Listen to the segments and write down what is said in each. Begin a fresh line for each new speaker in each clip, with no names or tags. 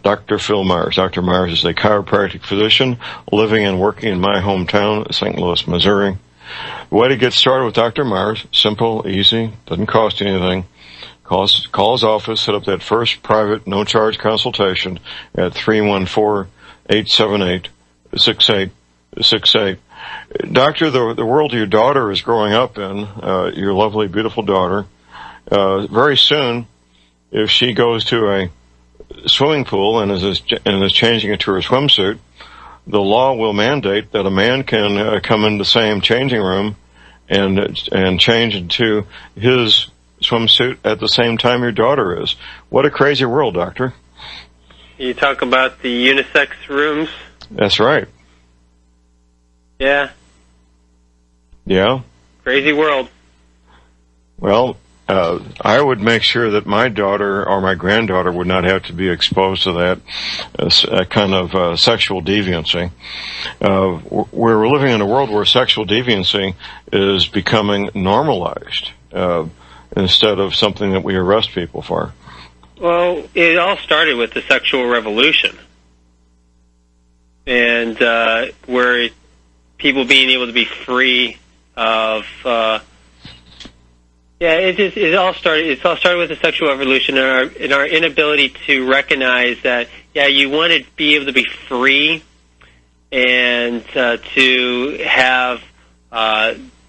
Dr. Phil Meyers. Dr. Meyers is a chiropractic physician living and working in my hometown, St. Louis, Missouri. The way to get started with Dr. Meyers, simple, easy, doesn't cost you anything. Call his office, set up that first private, no-charge consultation at 314-878-6868. Doctor, the world your daughter is growing up in, your lovely, beautiful daughter, very soon, if she goes to a swimming pool and is changing into her swimsuit, the law will mandate that a man can come in the same changing room and change into his swimsuit at the same time your daughter is. What a crazy world, Doctor.
You talk about the unisex rooms?
That's right.
Yeah.
Yeah?
Crazy world.
Well, I would make sure that my daughter or my granddaughter would not have to be exposed to that kind of sexual deviancy. We're living in a world where sexual deviancy is becoming normalized instead of something that we arrest people for.
Well, it all started with the sexual revolution. And where people being able to be free of... it all started with the sexual revolution and our inability to recognize that, you want to be able to be free and to have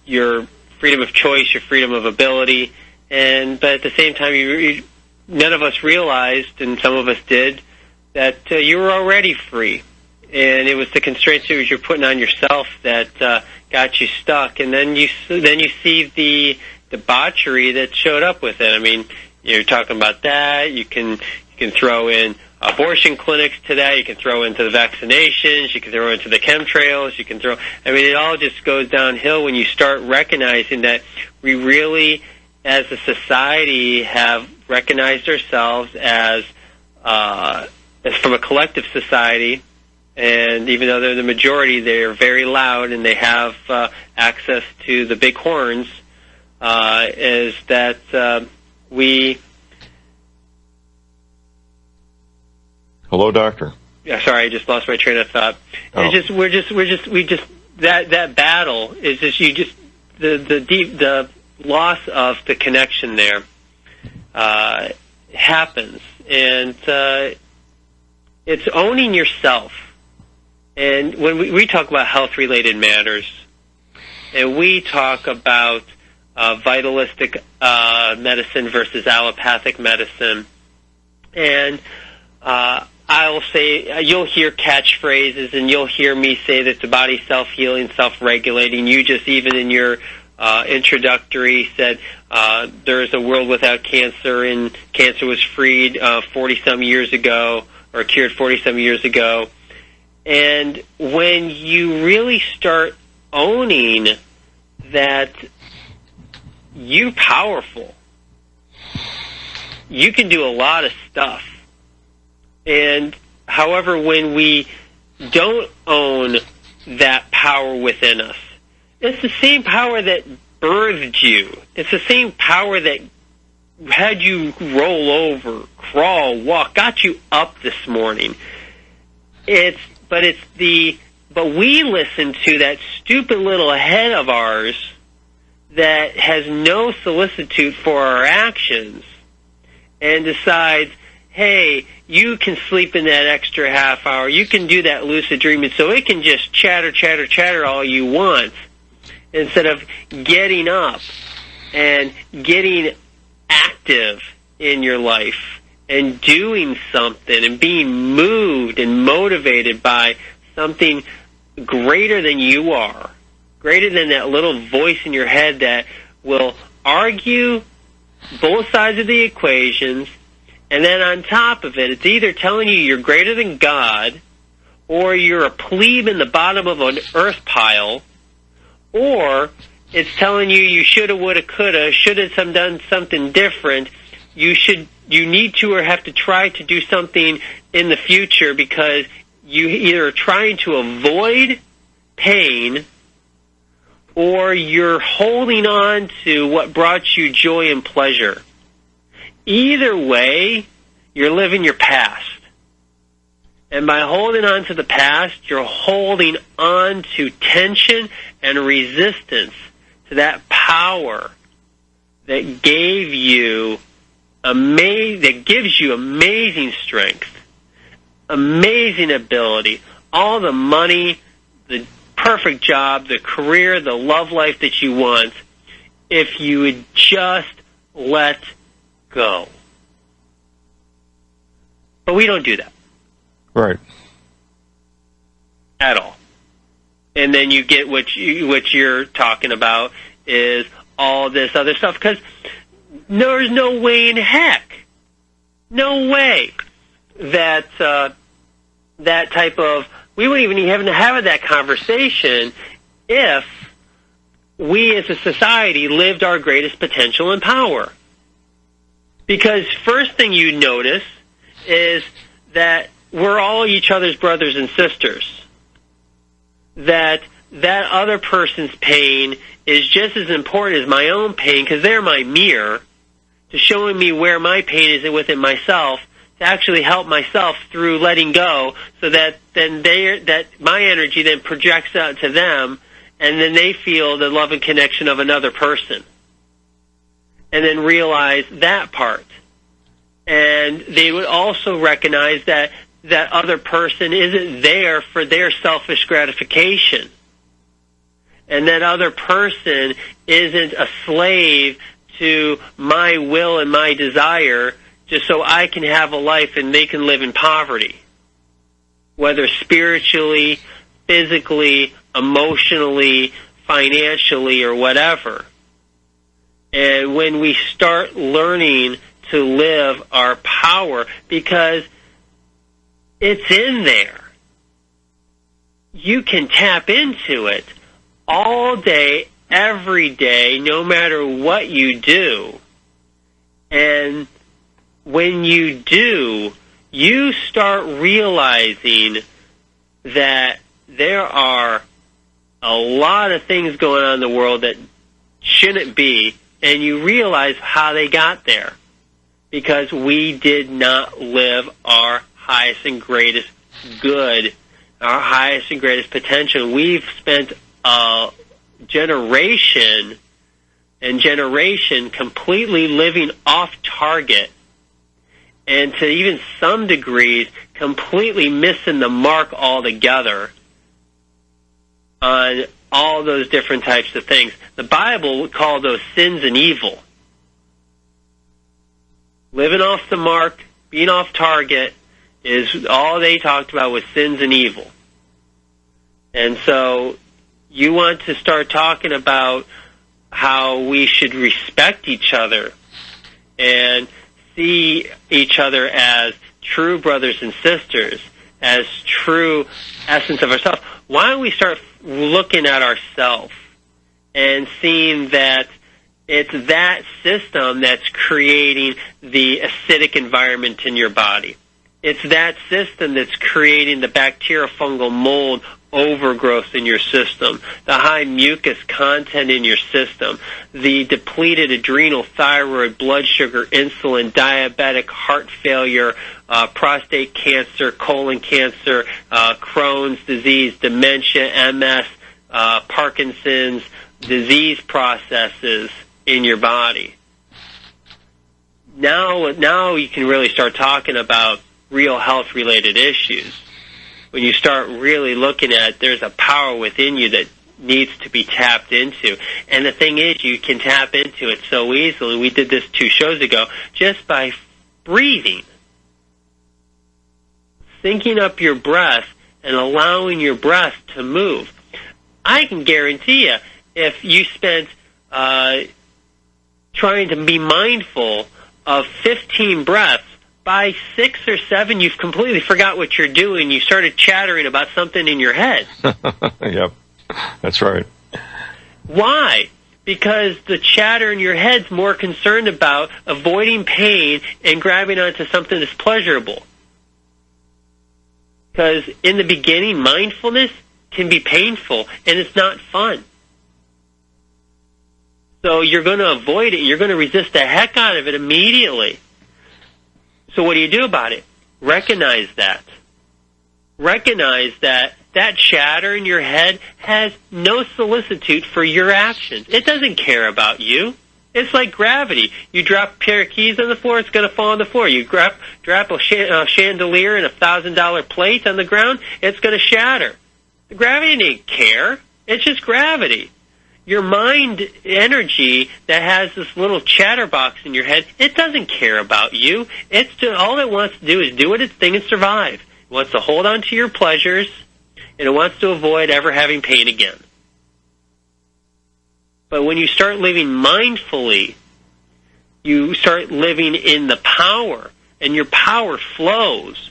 your freedom of choice, your freedom of ability, but at the same time, none of us realized, and some of us did, that you were already free. And it was the constraints that you're putting on yourself that got you stuck. And then you see the debauchery that showed up with it. I mean, you're talking about that. You can throw in abortion clinics to that. You can throw into the vaccinations. You can throw into the chemtrails. It all just goes downhill when you start recognizing that we really, as a society, have recognized ourselves as from a collective society. And even though they're the majority, they're very loud and they have access to the big horns. Is that we?
Hello, doctor.
Yeah, sorry, I just lost my train of thought.
Oh.
That battle is just the loss of the connection there happens, and it's owning yourself. And when we talk about health-related matters, and we talk about vitalistic medicine versus allopathic medicine, and I'll say, you'll hear catchphrases, and you'll hear me say that the body's self-healing, self-regulating. You just, even in your introductory, said there is a world without cancer, and cancer was freed 40-some years ago, or cured 40-some years ago. And when you really start owning that you're powerful, you can do a lot of stuff. And however, when we don't own that power within us, it's the same power that birthed you. It's the same power that had you roll over, crawl, walk, got you up this morning. But we listen to that stupid little head of ours that has no solicitude for our actions and decides, hey, you can sleep in that extra half hour, you can do that lucid dreaming, so it can just chatter all you want, instead of getting up and getting active in your life and doing something and being moved and motivated by something greater than you are, greater than that little voice in your head that will argue both sides of the equations, and then on top of it, it's either telling you you're greater than God, or you're a plebe in the bottom of an earth pile, or it's telling you shoulda, woulda, coulda, should have done something different, you need to or have to try to do something in the future because you either are trying to avoid pain or you're holding on to what brought you joy and pleasure. Either way, you're living your past. And by holding on to the past, you're holding on to tension and resistance to that power that gave you that gives you amazing strength, amazing ability, all the money, the perfect job, the career, the love life that you want, if you would just let go. But we don't do that.
Right.
At all. And then you get what you're talking about is all this other stuff, because there's no way in heck, no way that that type of, we wouldn't even have that conversation if we as a society lived our greatest potential and power. Because first thing you notice is that we're all each other's brothers and sisters. That other person's pain is just as important as my own pain, because they're my mirror to showing me where my pain is within myself, to actually help myself through letting go, so that then that my energy then projects out to them, and then they feel the love and connection of another person, and then realize that part. And they would also recognize that that other person isn't there for their selfish gratification. And that other person isn't a slave to my will and my desire just so I can have a life and they can live in poverty. Whether spiritually, physically, emotionally, financially, or whatever. And when we start learning to live our power, because it's in there. You can tap into it all day, every day, no matter what you do. And when you do, you start realizing that there are a lot of things going on in the world that shouldn't be, and you realize how they got there. Because we did not live our highest and greatest good, our highest and greatest potential. We've spent a generation and generation completely living off target, and to even some degrees completely missing the mark altogether on all those different types of things. The Bible would call those sins and evil. Living off the mark, being off target, is all they talked about was sins and evil. And so you want to start talking about how we should respect each other and see each other as true brothers and sisters, as true essence of ourselves. Why don't we start looking at ourselves and seeing that it's that system that's creating the acidic environment in your body. It's that system that's creating the bacterial fungal mold overgrowth in your system, the high mucus content in your system, the depleted adrenal, thyroid, blood sugar, insulin, diabetic, heart failure, prostate cancer, colon cancer, Crohn's disease, dementia, MS, Parkinson's, disease processes in your body. Now you can really start talking about real health-related issues. When you start really looking at, there's a power within you that needs to be tapped into. And the thing is, you can tap into it so easily. We did this 2 shows ago, just by breathing. Syncing up your breath and allowing your breath to move. I can guarantee you, if you spent trying to be mindful of 15 breaths, by 6 or 7, you've completely forgot what you're doing. You started chattering about something in your head.
Yep, that's right.
Why? Because the chatter in your head's more concerned about avoiding pain and grabbing onto something that's pleasurable. Because in the beginning, mindfulness can be painful, and it's not fun. So you're going to avoid it. You're going to resist the heck out of it immediately. So what do you do about it? Recognize that. recognize that chatter in your head has no solicitude for your actions. It doesn't care about you. It's like gravity. You drop a pair of keys on the floor, it's going to fall on the floor. You drop a chandelier and $1,000 plate on the ground, it's going to shatter. The gravity didn't care. It's just gravity. Your mind energy that has this little chatterbox in your head, it doesn't care about you. All it wants to do is do its thing and survive. It wants to hold on to your pleasures, and it wants to avoid ever having pain again. But when you start living mindfully, you start living in the power, and your power flows.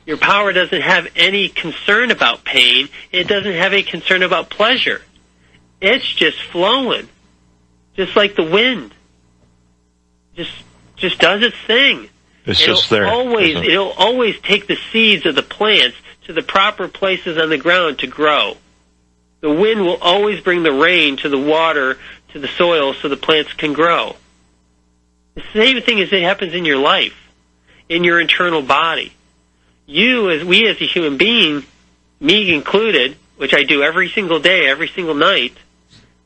Your power doesn't have any concern about pain. It doesn't have any concern about pleasure. It's just flowing, just like the wind. Just does its thing.
Just there.
It'll always take the seeds of the plants to the proper places on the ground to grow. The wind will always bring the rain to the water, to the soil, so the plants can grow. The same thing as it happens in your life, in your internal body. We as a human being, me included, which I do every single day, every single night,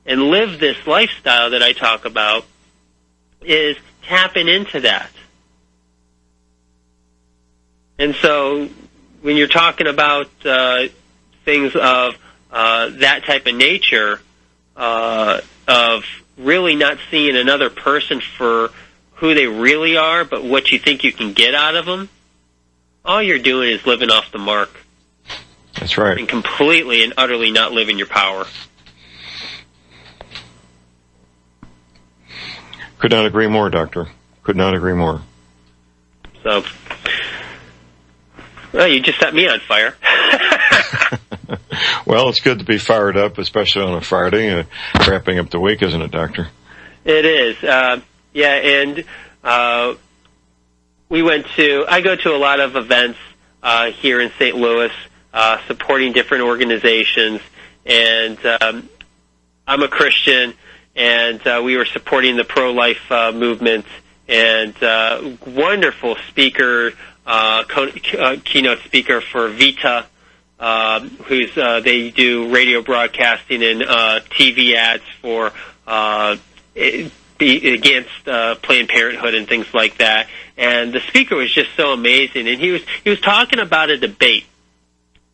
and live this lifestyle that I talk about, is tapping into that. And so when you're talking about things of that type of nature, of really not seeing another person for who they really are, but what you think you can get out of them, all you're doing is living off the mark.
That's right.
And completely and utterly not living your power.
Could not agree more, Doctor. Could not agree more.
So, well, you just set me on fire.
Well, it's good to be fired up, especially on a Friday, wrapping up the week, isn't it, Doctor?
It is. And I go to a lot of events here in St. Louis, supporting different organizations, and I'm a Christian, and we were supporting the pro-life movement, and wonderful speaker, keynote speaker for Vita, they do radio broadcasting and TV ads for against Planned Parenthood and things like that. And the speaker was just so amazing, and he was talking about a debate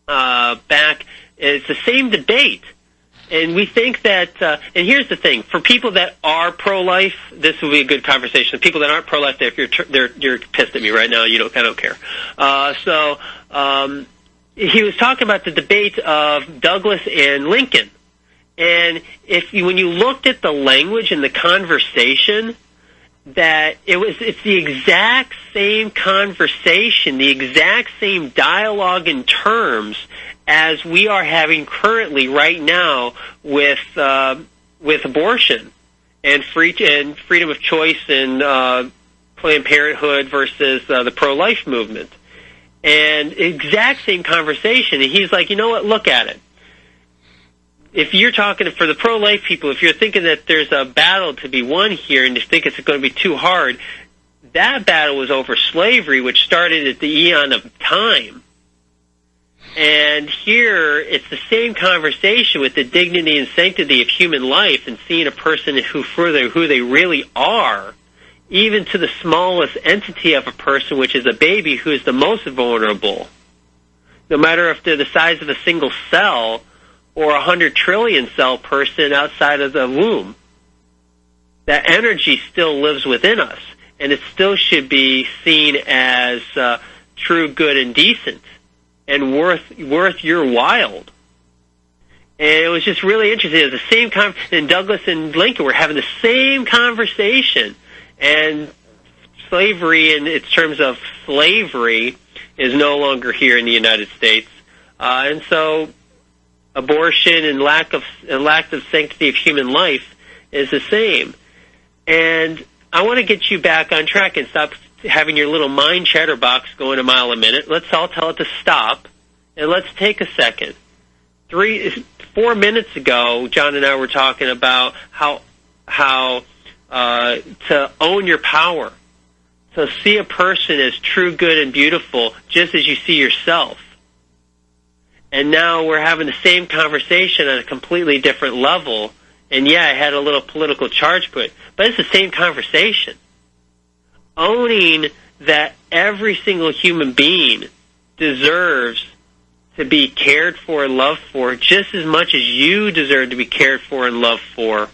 back. It's the same debate. And we think that, and here's the thing, for people that are pro-life, this will be a good conversation. People that aren't pro-life, if you're pissed at me right now, I don't care. He was talking about the debate of Douglas and Lincoln. And when you looked at the language and the conversation, that it's the exact same conversation, the exact same dialogue in terms as we are having currently right now with abortion and freedom of choice and Planned Parenthood versus the pro-life movement. And exact same conversation. And he's like, you know what, look at it. If you're talking for the pro-life people, if you're thinking that there's a battle to be won here and you think it's going to be too hard, that battle was over slavery, which started at the eon of time. And here, it's the same conversation with the dignity and sanctity of human life and seeing a person who they really are, even to the smallest entity of a person, which is a baby, who is the most vulnerable. No matter if they're the size of a single cell or a 100 trillion cell person outside of the womb, that energy still lives within us, and it still should be seen as true, good, and decent, and worth your while. And it was just really interesting. It was the same and Douglas and Lincoln were having the same conversation. And slavery, in its terms of slavery, is no longer here in the United States. And so abortion and lack of sanctity of human life is the same. And I want to get you back on track and stop having your little mind chatterbox going a mile a minute. Let's all tell it to stop, and let's take a second. 4 minutes ago, John and I were talking about how to own your power, to see a person as true, good, and beautiful, just as you see yourself. And now we're having the same conversation on a completely different level. And yeah, I had a little political charge to it, but it's the same conversation. Owning that every single human being deserves to be cared for and loved for just as much as you deserve to be cared for and loved for.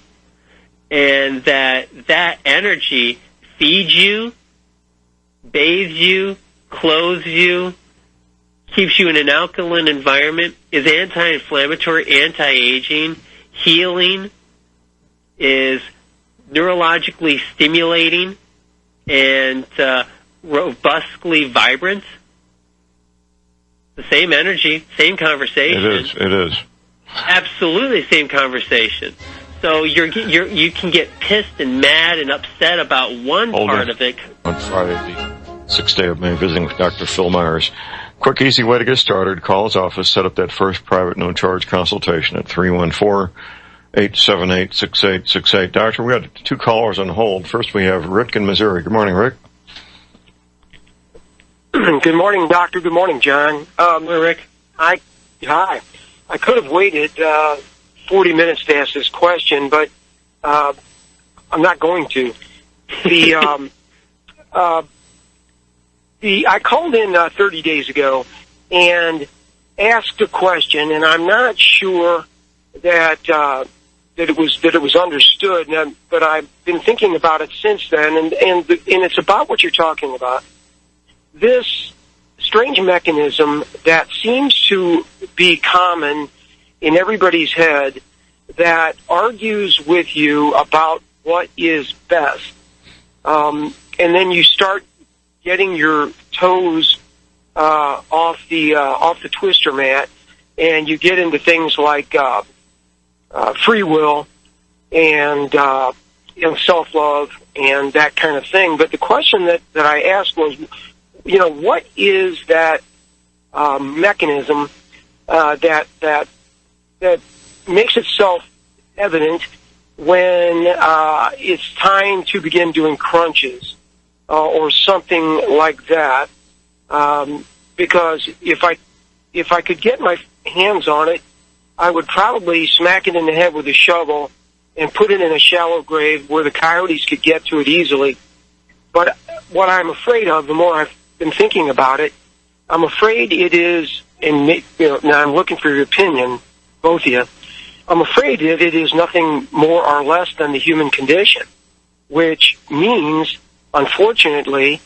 And that energy feeds you, bathes you, clothes you, keeps you in an alkaline environment, is anti-inflammatory, anti-aging, healing, is neurologically stimulating, and robustly vibrant. The same energy, same conversation.
It is. Absolutely
same conversation. So you can get pissed and mad and upset about one part of it.
On Friday, the 6th day of May, visiting with Dr. Phil Meyers. Quick, easy way to get started. Call his office, set up that first private, no-charge consultation at 314-878-6868. Doctor, we got 2 callers on hold. First, we have Rick in Missouri. Good morning, Rick.
Good morning, Doctor. Good morning, John.
Hey, Rick.
Hi. I could have waited 40 minutes to ask this question, but I'm not going to. I called in 30 days ago and asked a question, and I'm not sure that it was understood, but I've been thinking about it since then, and it's about what you're talking about. This strange mechanism that seems to be common in everybody's head that argues with you about what is best. And then you start getting your toes off the twister mat, and you get into things like free will and self-love and that kind of thing. But the question that I asked was, what is that mechanism that makes itself evident when it's time to begin doing crunches or something like that? Because if I could get my hands on it, I would probably smack it in the head with a shovel and put it in a shallow grave where the coyotes could get to it easily. But what I'm afraid of, the more I've been thinking about it, I'm afraid it is, and now I'm looking for your opinion, both of you, I'm afraid that it is nothing more or less than the human condition, which means, unfortunately,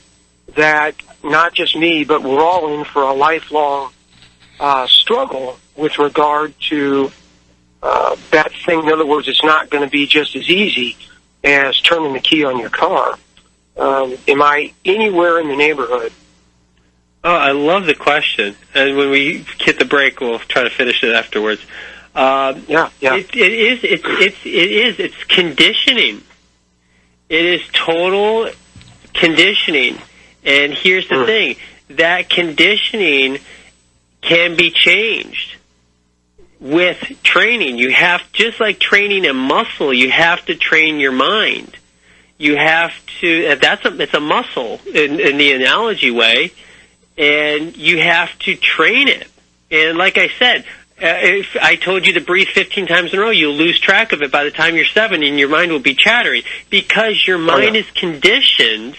that not just me, but we're all in for a lifelong struggle with regard to that thing. In other words, it's not going to be just as easy as turning the key on your car. Am I anywhere in the neighborhood?
Oh, I love the question. And when we hit the break, we'll try to finish it afterwards.
Yeah.
It's conditioning. It is total conditioning. And here's the thing. That conditioning can be changed with training. You have, just like training a muscle, you have to train your mind. You have to, it's a muscle in the analogy way, and you have to train it. And like I said, if I told you to breathe 15 times in a row, you'll lose track of it by the time you're 7, and your mind will be chattering because your mind is conditioned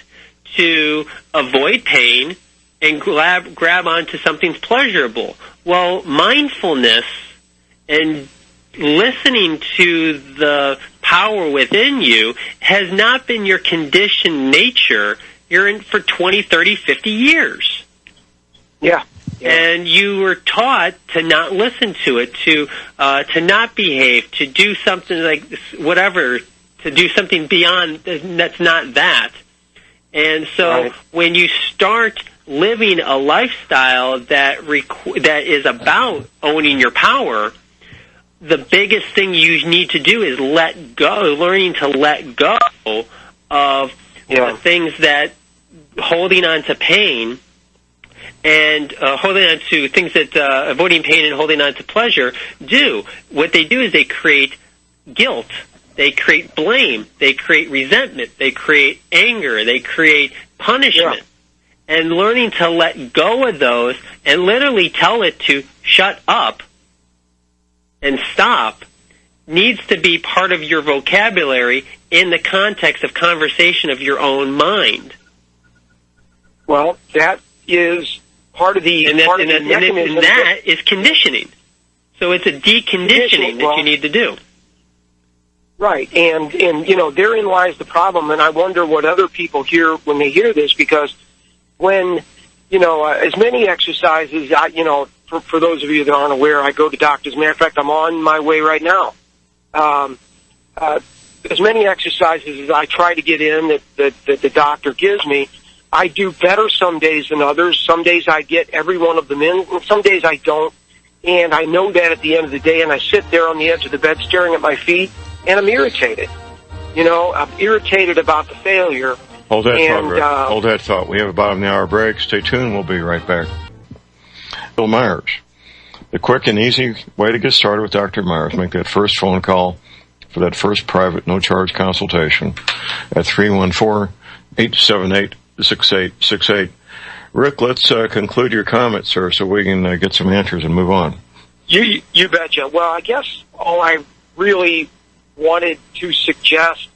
to avoid pain and grab onto something pleasurable. Well, mindfulness and listening to the power within you has not been your conditioned nature. You're in for 20, 30, 50 years.
Yeah.
And you were taught to not listen to it, to not behave, to do something like whatever, to do something beyond that's not that. And so when you start living a lifestyle that is about owning your power, the biggest thing you need to do is let go, learning to let go of the things that holding on to pain and holding on to things that avoiding pain and holding on to pleasure do. What they do is they create guilt. They create blame. They create resentment. They create anger. They create punishment. and learning to let go of those and literally tell it to shut up and stop needs to be part of your vocabulary in the context of conversation of your own mind.
Well, that is part of the mechanism.
And that is conditioning. So it's a deconditioning that you need to do.
Right, and therein lies the problem, and I wonder what other people hear when they hear this, because when, as many exercises, for those of you that aren't aware, I go to doctors. As a matter of fact, I'm on my way right now. As many exercises as I try to get in that the doctor gives me, I do better some days than others. Some days I get every one of them in, and some days I don't. And I know that at the end of the day, and I sit there on the edge of the bed staring at my feet, and I'm irritated. I'm irritated about the failure.
Hold that thought, Rick. Hold that thought. We have about an hour break. Stay tuned. We'll be right back. Phil Meyers. The quick and easy way to get started with Dr. Meyers. Make that first phone call for that first private, no-charge consultation at 314-878-6868. Rick, let's conclude your comments, sir, so we can get some answers and move on.
You betcha. Well, I guess all I really wanted to suggest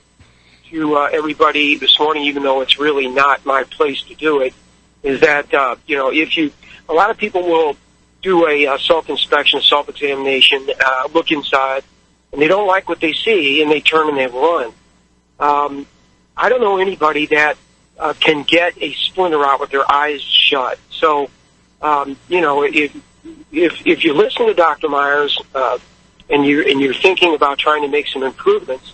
to everybody this morning, even though it's really not my place to do it, is that, a lot of people will do a self-inspection, self-examination, look inside, and they don't like what they see, and they turn and they run. I don't know anybody that can get a splinter out with their eyes shut. So, if you listen to Dr. Meyers, and you're thinking about trying to make some improvements,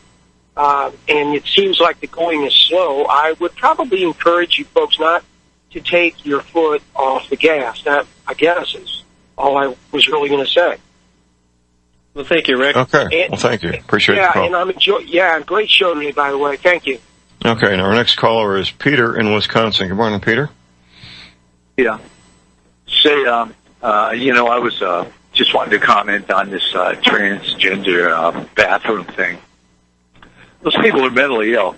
and it seems like the going is slow, I would probably encourage you folks not to take your foot off the gas. That, I guess, is all I was really going to say.
Well, thank you, Rick.
Okay. Well, thank you. Appreciate the call.
And great show today, by the way. Thank you.
Okay. Now our next caller is Peter in Wisconsin. Good morning, Peter.
Yeah. Say, I was just wanted to comment on this transgender bathroom thing. Those people are mentally ill.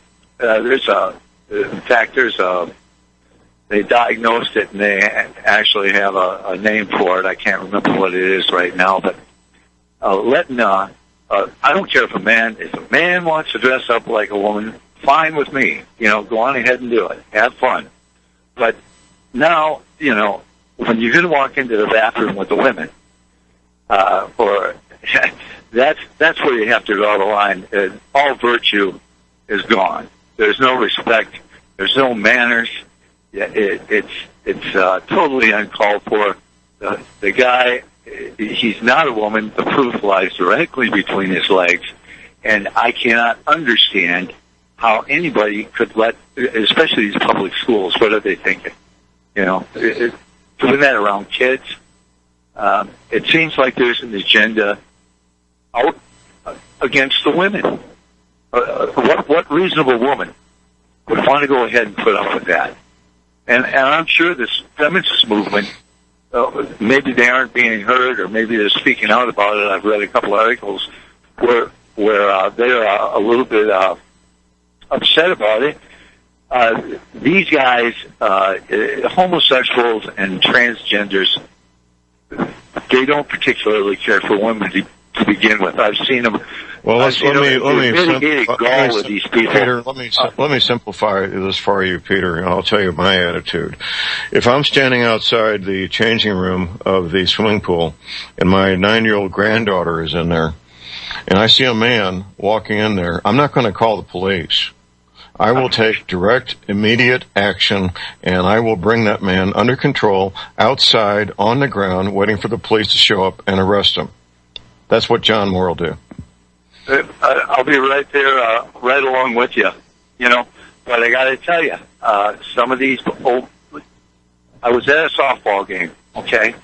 They diagnosed it, and they actually have a name for it. I can't remember what it is right now, but I don't care if a man wants to dress up like a woman, fine with me. Go on ahead and do it. Have fun. But now, when you're going to walk into the bathroom with the women, that's where you have to draw the line. All virtue is gone. There's no respect. There's no manners. It's totally uncalled for. The guy, he's not a woman. The proof lies directly between his legs, and I cannot understand how anybody could especially these public schools, what are they thinking? Doing that around kids. It seems like there's an agenda out against the women. What reasonable woman would want to go ahead and put up with that? And I'm sure this feminist movement, maybe they aren't being heard, or maybe they're speaking out about it. I've read a couple articles where they're a little bit upset about it. These guys, homosexuals and transgenders, they don't particularly care for women to begin with. I've seen them.
Well, let me simplify this for you, Peter, and I'll tell you my attitude. If I'm standing outside the changing room of the swimming pool, and my 9-year-old granddaughter is in there, and I see a man walking in there, I'm not going to call the police. I will take direct, immediate action, and I will bring that man under control, outside, on the ground, waiting for the police to show up and arrest him. That's what John Moore will do.
I'll be right there, right along with you, But I got to tell you, some of these I was at a softball game, okay?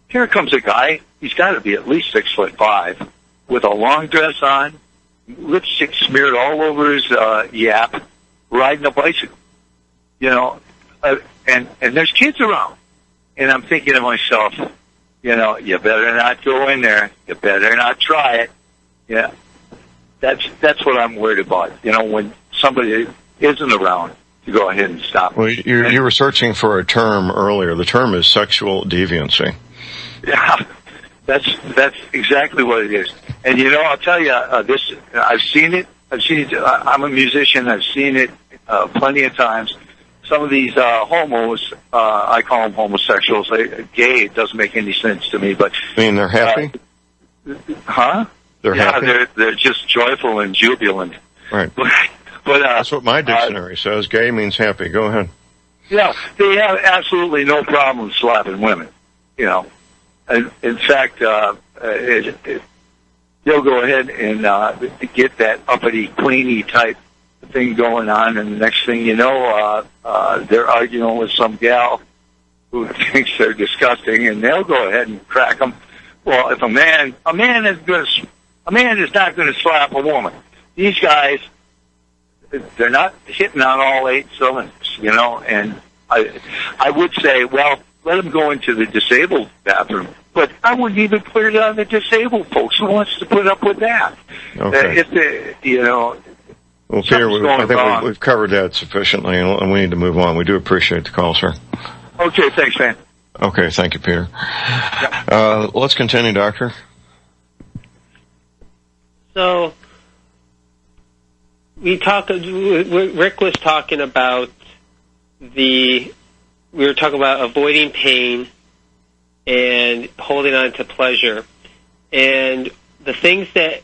Here comes a guy, he's got to be at least 6'5", with a long dress on, lipstick smeared all over his yap, riding a bicycle, and there's kids around. And I'm thinking to myself, you better not go in there. You better not try it. Yeah, that's what I'm worried about. When somebody isn't around, to go ahead and stop.
Well, you were searching for a term earlier. The term is sexual deviancy.
Yeah, that's exactly what it is. And I'll tell you, I've seen it. I'm a musician. I've seen it plenty of times. Some of these homos, I call them homosexuals. Gay, it doesn't make any sense to me. But
I mean, they're happy.
Huh?
They're happy.
They're just joyful and jubilant.
Right.
But
that's what my dictionary says. Gay means happy. Go ahead.
Yeah, they have absolutely no problem slapping women. And in fact, they'll go ahead and get that uppity, queenie type thing going on, and the next thing you know, they're arguing with some gal who thinks they're disgusting, and they'll go ahead and crack them. Well, if a man is not going to slap a woman. These guys, they're not hitting on all 8 cylinders, and I would say, well, let them go into the disabled bathroom. But I wouldn't even put it on the disabled folks. Who wants to put up with that?
Okay. Well, Peter, I think we've covered that sufficiently, and we need to move on. We do appreciate the call, sir.
Okay, thanks, man.
Okay, thank you, Peter.
Yeah.
Let's continue, Doctor.
So, Rick was talking about we were talking about avoiding pain and holding on to pleasure. And the things that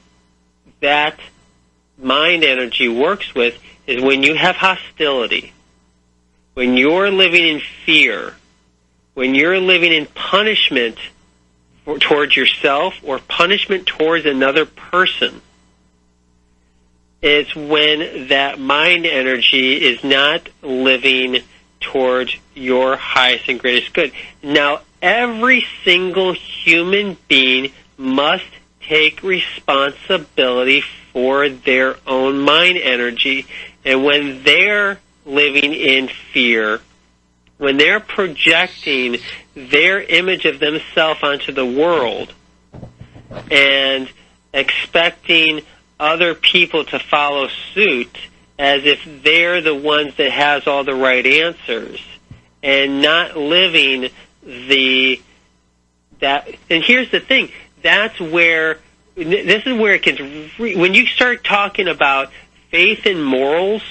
mind energy works with is when you have hostility, when you're living in fear, when you're living in punishment towards yourself or punishment towards another person. It's when that mind energy is not living towards your highest and greatest good. Now, every single human being must take responsibility for their own mind energy. And when they're living in fear, when they're projecting their image of themselves onto the world and expecting other people to follow suit as if they're the ones that has all the right answers and not living and here's the thing, this is where it gets, when you start talking about faith and morals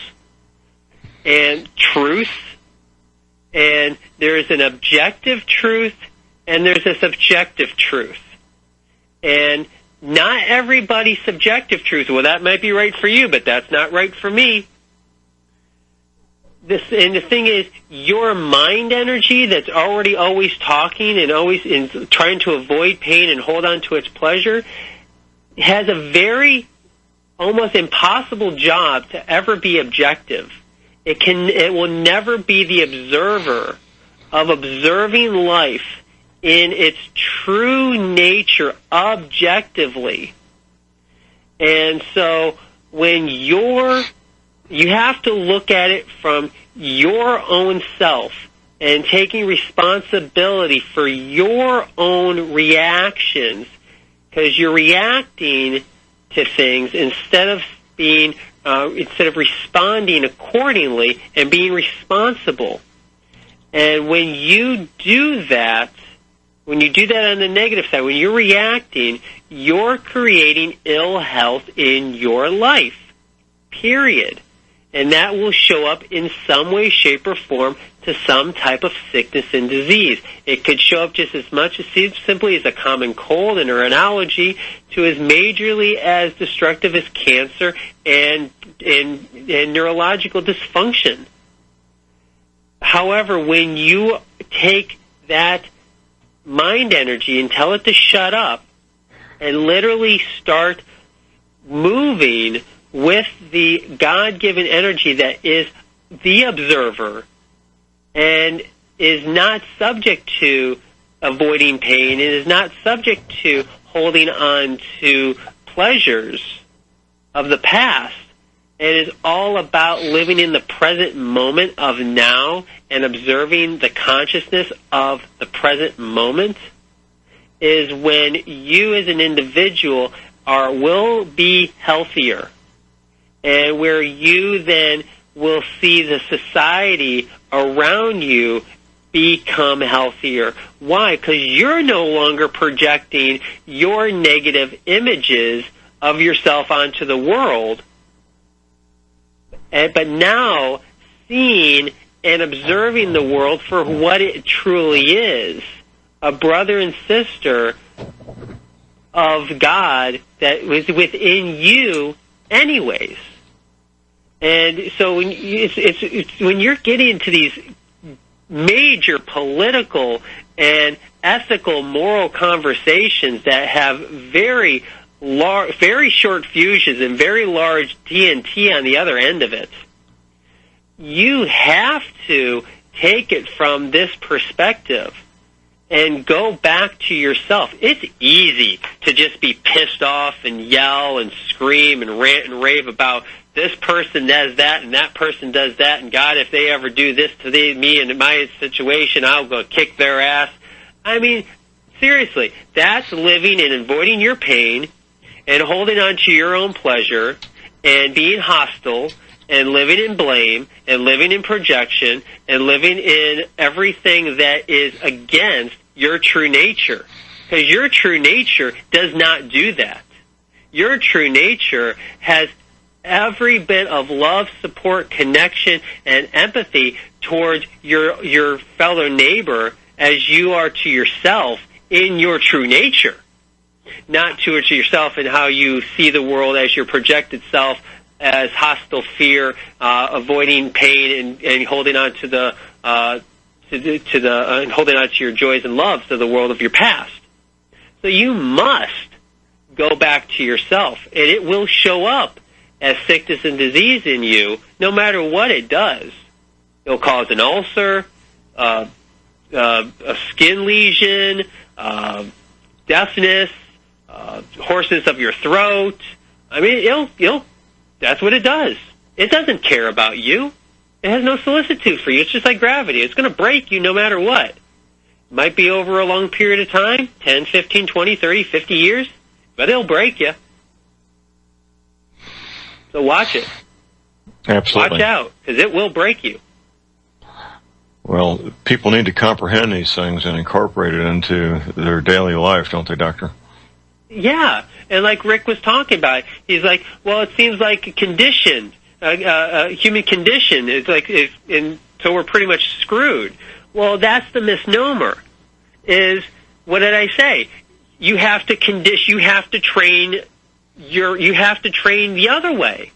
and truth, and there's an objective truth and there's a subjective truth. And not everybody's subjective truth, well, that might be right for you, but that's not right for me. And the thing is, your mind energy that's already always talking and always trying to avoid pain and hold on to its pleasure has a very almost impossible job to ever be objective. It will never be the observer of observing life in its true nature objectively. And so when you have to look at it from your own self and taking responsibility for your own reactions, because you're reacting to things instead of responding accordingly and being responsible. And when you do that on the negative side, when you're reacting, you're creating ill health in your life, period. And that will show up in some way, shape, or form to some type of sickness and disease. It could show up just as much as simply as a common cold and or an allergy to as majorly as destructive as cancer and neurological dysfunction. However, when you take that mind energy and tell it to shut up and literally start moving with the God-given energy that is the observer and is not subject to avoiding pain and is not subject to holding on to pleasures of the past, and is all about living in the present moment of now and observing the consciousness of the present moment, is when you as an individual will be healthier. And where you then will see the society around you become healthier. Why? Because you're no longer projecting your negative images of yourself onto the world, but now seeing and observing the world for what it truly is, a brother and sister of God that was within you anyways. And so when when you're getting into these major political and ethical, moral conversations that have very short fuses and very large TNT on the other end of it, you have to take it from this perspective and go back to yourself. It's easy to just be pissed off and yell and scream and rant and rave about this person does that and that person does that, and God, if they ever do this to me in my situation, I'll go kick their ass. I mean, seriously, that's living and avoiding your pain and holding on to your own pleasure and being hostile and living in blame and living in projection and living in everything that is against your true nature. Because your true nature does not do that. Your true nature has every bit of love, support, connection, and empathy towards your fellow neighbor as you are to yourself in your true nature. Not to yourself and how you see the world as your projected self, as hostile fear, avoiding pain, and holding on to holding on to your joys and loves of the world of your past. So you must go back to yourself, and it will show up as sickness and disease in you, no matter what it does. It'll cause an ulcer, a skin lesion, deafness, hoarseness of your throat. I mean, that's what it does. It doesn't care about you. It has no solicitude for you. It's just like gravity. It's going to break you no matter what. It might be over a long period of time, 10, 15, 20, 30, 50 years, but it'll break you. So watch it.
Absolutely.
Watch out, because it will break you.
Well, people need to comprehend these things and incorporate it into their daily life, don't they, Doctor?
Yeah, and like Rick was talking about, he's like, well, it seems like a condition, a human condition. It's like, and so we're pretty much screwed. Well, that's the misnomer. Is, what did I say? You have to condition. You have to train. You have to train the other way,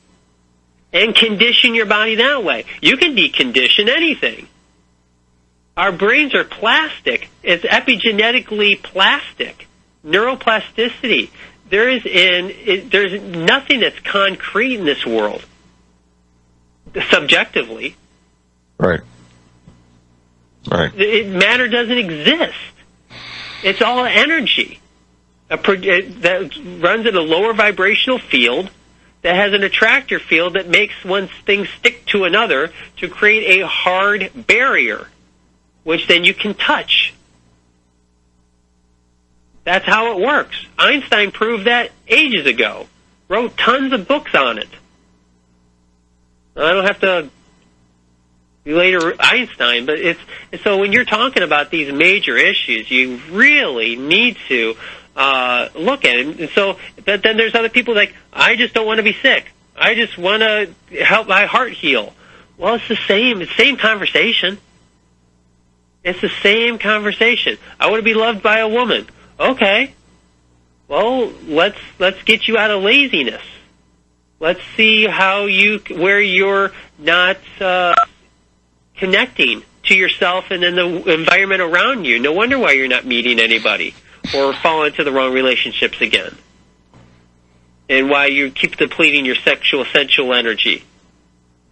and condition your body that way. You can decondition anything. Our brains are plastic. It's epigenetically plastic. Neuroplasticity. There's nothing that's concrete in this world, subjectively.
Right. Right.
Matter doesn't exist. It's all energy that runs in a lower vibrational field that has an attractor field that makes one thing stick to another to create a hard barrier, which then you can touch. That's how it works. Einstein proved that ages ago. Wrote tons of books on it. I don't have to relate to Einstein, but so when you're talking about these major issues, you really need to look at it. And so, but then there's other people like, I just don't want to be sick. I just want to help my heart heal. Well, it's the same conversation. It's the same conversation. I want to be loved by a woman. Okay. Well, let's get you out of laziness. Let's see where you're not connecting to yourself and then the environment around you. No wonder why you're not meeting anybody or fall into the wrong relationships again. And why you keep depleting your sensual energy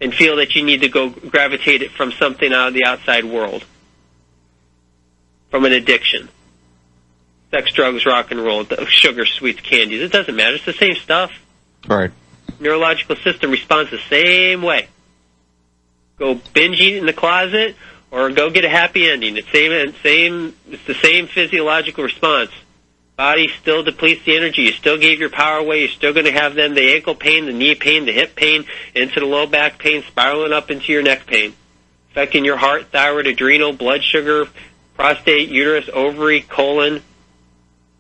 and feel that you need to go gravitate it from something out of the outside world. From an addiction. Sex, drugs, rock and roll, sugar, sweets, candies. It doesn't matter. It's the same stuff.
Right.
Neurological system responds the same way. Go binge eat in the closet or go get a happy ending. It's the same physiological response Body still depletes the energy. You still gave your power away. You're still going to have then the ankle pain, the knee pain, the hip pain, into the low back pain, spiraling up into your neck pain, affecting your heart, thyroid, adrenal, blood sugar, prostate, uterus, ovary, colon.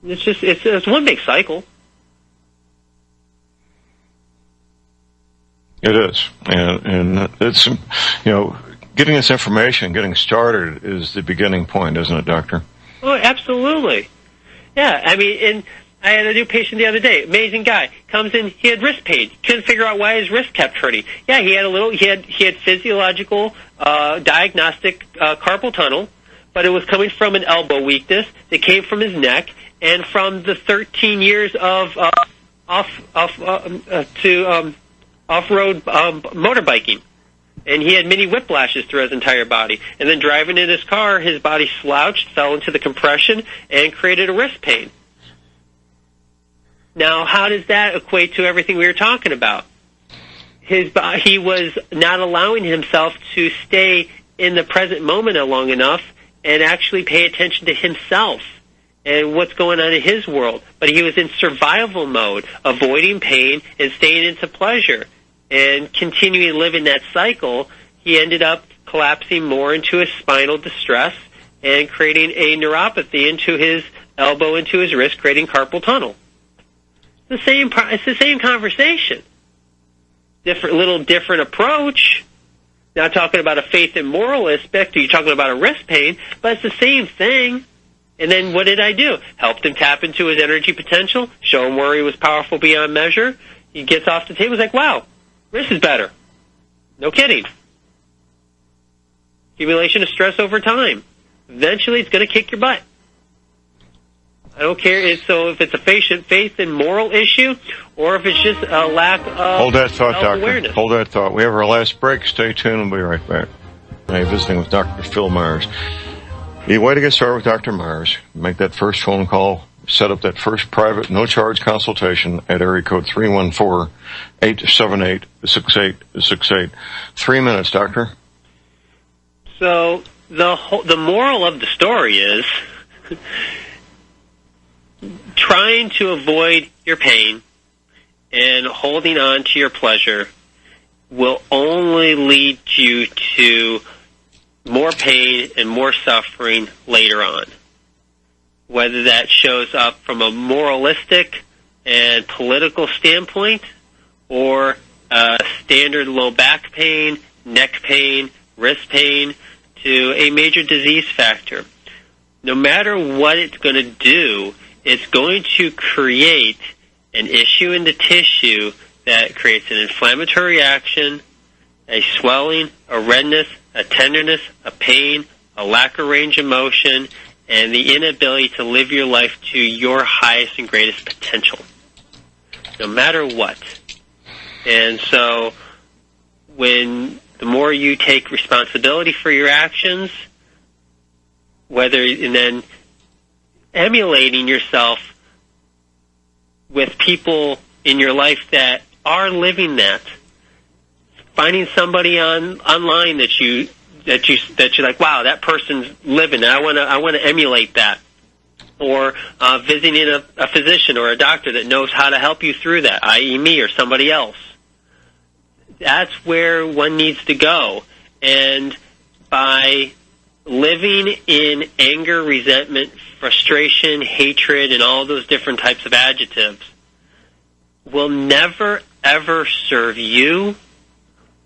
It's one big cycle.
It is, and it's, getting this information, getting started is the beginning point, isn't it, Doctor?
Oh, absolutely. Yeah, I mean, and I had a new patient the other day. Amazing guy. Comes in, he had wrist pain. Couldn't figure out why his wrist kept hurting. Yeah, he had physiological, diagnostic, carpal tunnel, but it was coming from an elbow weakness that came from his neck and from the 13 years of, off-road, motorbiking. And he had many whiplashes through his entire body. And then driving in his car, his body slouched, fell into the compression, and created a wrist pain. Now, how does that equate to everything we were talking about? He was not allowing himself to stay in the present moment long enough and actually pay attention to himself and what's going on in his world. But he was in survival mode, avoiding pain and staying into pleasure. And continuing living that cycle, he ended up collapsing more into a spinal distress and creating a neuropathy into his elbow, into his wrist, creating carpal tunnel. It's the same conversation. Different approach. Not talking about a faith and moral aspect, or you're talking about a wrist pain, but it's the same thing. And then what did I do? Helped him tap into his energy potential, show him where he was powerful beyond measure. He gets off the table, he's like, wow, wrist is better. No kidding. Accumulation of stress over time. Eventually, it's going to kick your butt. I don't care. So if it's a faith and moral issue, or if it's just a lack of
Hold that thought,
self-awareness.
Doctor. Hold that thought. We have our last break. Stay tuned. We'll be right back. I'm visiting with Dr. Phil Meyers. The way to get started with Dr. Meyers, make that first phone call, set up that first private, no-charge consultation at area code 314-878-6868. 3 minutes, Doctor.
So the moral of the story is trying to avoid your pain and holding on to your pleasure will only lead you to more pain and more suffering later on. Whether that shows up from a moralistic and political standpoint or standard low back pain, neck pain, wrist pain, to a major disease factor. No matter what it's going to do, it's going to create an issue in the tissue that creates an inflammatory reaction, a swelling, a redness, a tenderness, a pain, a lack of range of motion, and the inability to live your life to your highest and greatest potential, no matter what. And so when the more you take responsibility for your actions, and then emulating yourself with people in your life that are living that, finding somebody online that you're like, wow, that person's living. I want to emulate that. Or visiting a physician or a doctor that knows how to help you through that, i.e. me or somebody else. That's where one needs to go. And by living in anger, resentment, frustration, hatred, and all those different types of adjectives will never, ever serve you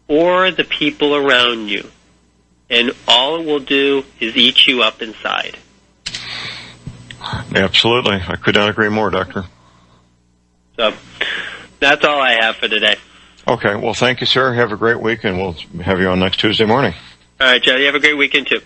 or the people around you. And all it will do is eat you up inside.
Absolutely. I could not agree more, Doctor.
So that's all I have for today.
Okay. Well, thank you, sir. Have a great week, and we'll have you on next Tuesday morning.
All right, Joe. You have a great weekend, too.